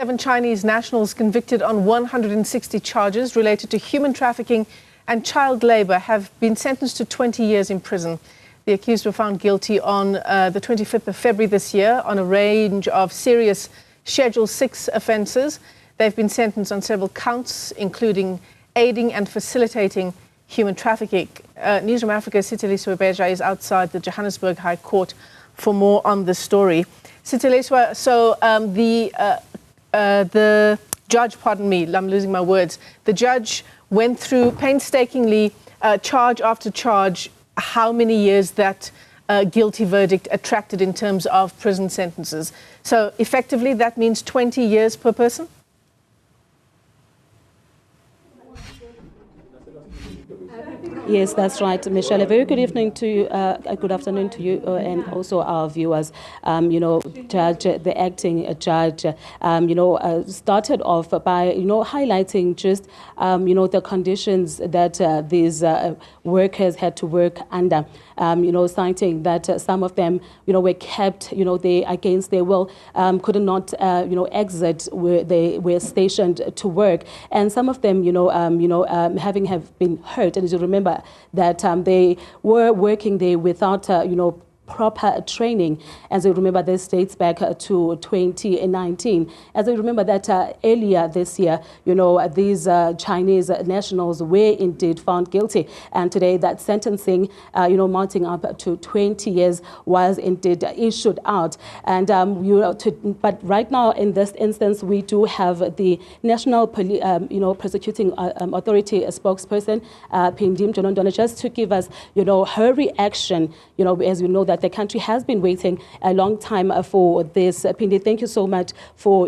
7 Chinese nationals convicted on 160 charges related to human trafficking and child labor have been sentenced to 20 years in prison. The accused were found guilty on the 25th of February this year on a range of serious Schedule 6 offences. They've been sentenced on several counts, including aiding and facilitating human trafficking. Newzroom Afrika's Siteliso is outside the Johannesburg High Court for more on this story. Siteliso, so the judge, pardon me, I'm losing my words. The judge went through painstakingly, charge after charge, how many years that guilty verdict attracted in terms of prison sentences. So effectively, that means 20 years per person? Yes, that's right, Michelle. A very good evening to you, good afternoon to you and also our viewers. Judge, the acting judge, started off by, highlighting just, the conditions that these workers had to work under, citing that some of them, were kept, they against their will, could not, exit where they were stationed to work. And some of them, having have been hurt. And as you remember, that they were working there without, proper training. As I remember, this dates back to 2019. As I remember that earlier this year, these Chinese nationals were indeed found guilty. And today that sentencing, mounting up to 20 years was indeed issued out. And, but right now in this instance, we do have the National Prosecuting Authority spokesperson, Pindim Jonondona, just to give us, her reaction, as we know that the country has been waiting a long time for this. Pindi, thank you so much for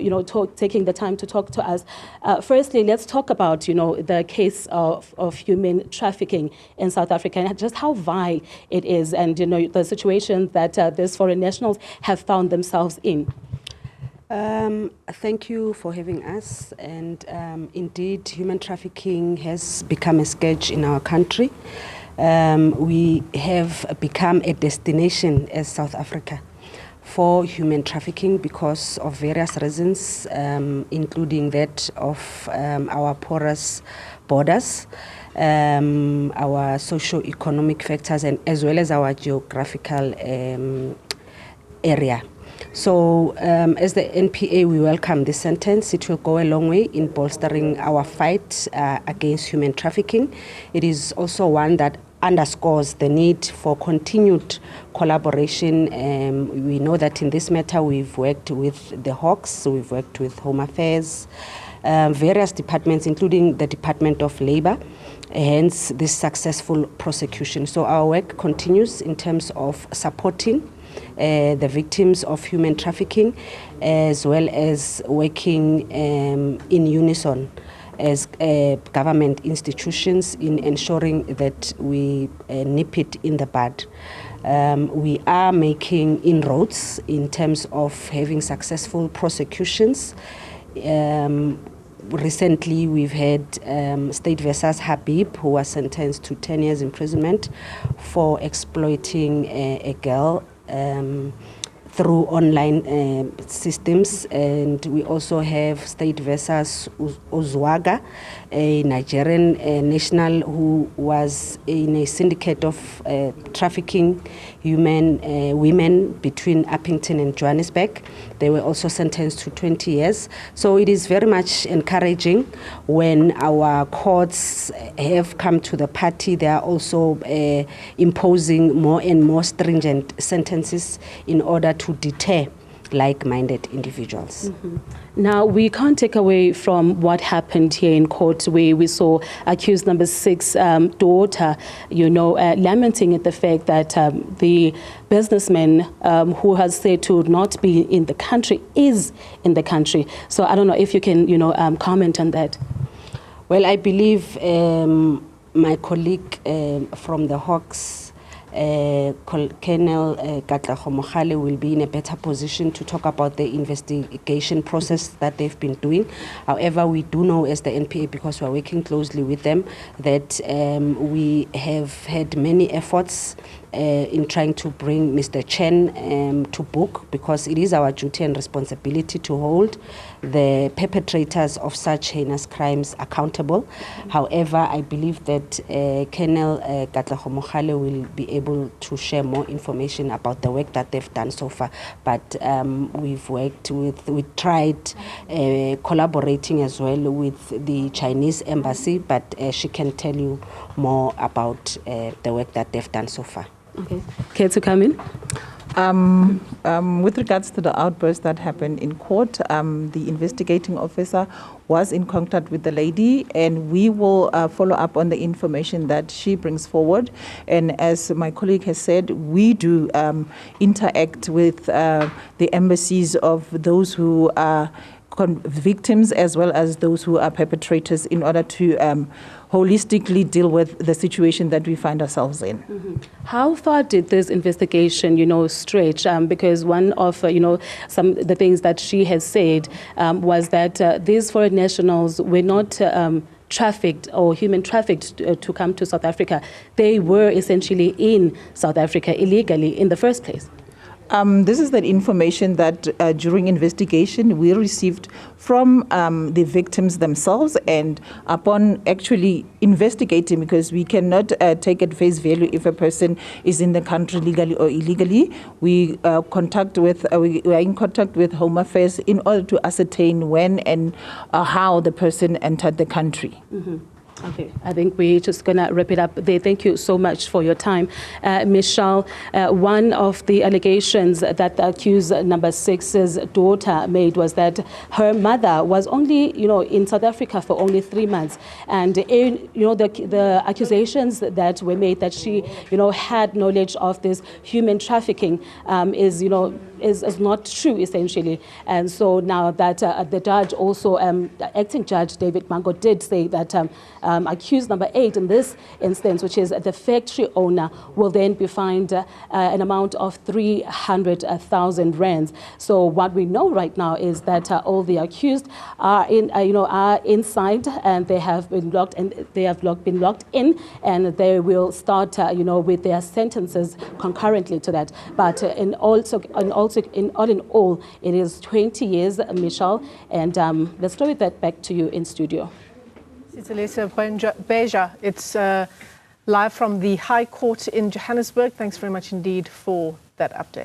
taking the time to talk to us. Firstly, let's talk about the case of human trafficking in South Africa and just how vile it is, and the situation that these foreign nationals have found themselves in. Thank you for having us. And indeed, human trafficking has become a scourge in our country. We have become a destination as South Africa for human trafficking because of various reasons, including that of our porous borders, our socio-economic factors, and as well as our geographical area. So as the NPA, we welcome this sentence. It will go a long way in bolstering our fight against human trafficking. It is also one that underscores the need for continued collaboration. We know that in this matter, we've worked with the Hawks, we've worked with Home Affairs, various departments, including the Department of Labor, hence this successful prosecution. So our work continues in terms of supporting the victims of human trafficking, as well as working in unison as government institutions in ensuring that we nip it in the bud. We are making inroads in terms of having successful prosecutions. Recently, we've had State versus Habib, who was sentenced to 10 years imprisonment for exploiting a girl through online systems. And we also have State versus Ozwaga, a Nigerian national who was in a syndicate of trafficking women between Uppington and Johannesburg. They were also sentenced to 20 years. So it is very much encouraging when our courts have come to the party. They are also imposing more and more stringent sentences in order to deter like-minded individuals. Mm-hmm. Now, we can't take away from what happened here in court, where we saw accused number 6 daughter, lamenting at the fact that the businessman who has said to not be in the country is in the country. So I don't know if you can, comment on that. Well, I believe my colleague from the Hawks Colonel Katla will be in a better position to talk about the investigation process that they've been doing. However, we do know as the NPA, because we're working closely with them, that we have had many efforts in trying to bring Mr. Chen to book, because it is our duty and responsibility to hold the perpetrators of such heinous crimes accountable. However, I believe that Colonel Katla will be able to share more information about the work that they've done so far. But we tried collaborating as well with the Chinese embassy, but she can tell you more about the work that they've done so far. Okay. Care to come in? With regards to the outburst that happened in court, the investigating officer was in contact with the lady, and we will follow up on the information that she brings forward. And as my colleague has said, we do interact with the embassies of those who are victims as well as those who are perpetrators, in order to holistically deal with the situation that we find ourselves in. Mm-hmm. How far did this investigation, stretch? Because one of, some of the things that she has said was that these foreign nationals were not trafficked or human trafficked to come to South Africa. They were essentially in South Africa illegally in the first place. This is the information that during investigation we received from the victims themselves, and upon actually investigating, because we cannot take at face value if a person is in the country legally or illegally, we are in contact with Home Affairs in order to ascertain when and how the person entered the country. Mm-hmm. Okay, I think we're just going to wrap it up there. Thank you so much for your time. Michelle, one of the allegations that the accused number 6's daughter made was that her mother was only, in South Africa for only 3 months. And, the accusations that were made that she, had knowledge of this human trafficking is not true, essentially. And so now that the judge also, acting judge David Mango, did say that accused number 8 in this instance, which is the factory owner, will then be fined an amount of 300,000 rands. So what we know right now is that all the accused are inside, and they have been locked, and they have been locked in, and they will start, with their sentences concurrently to that. But in all in all, it is 20 years, Michelle, and let's throw that back to you in studio. It's Elisa Beja. It's live from the High Court in Johannesburg. Thanks very much indeed for that update.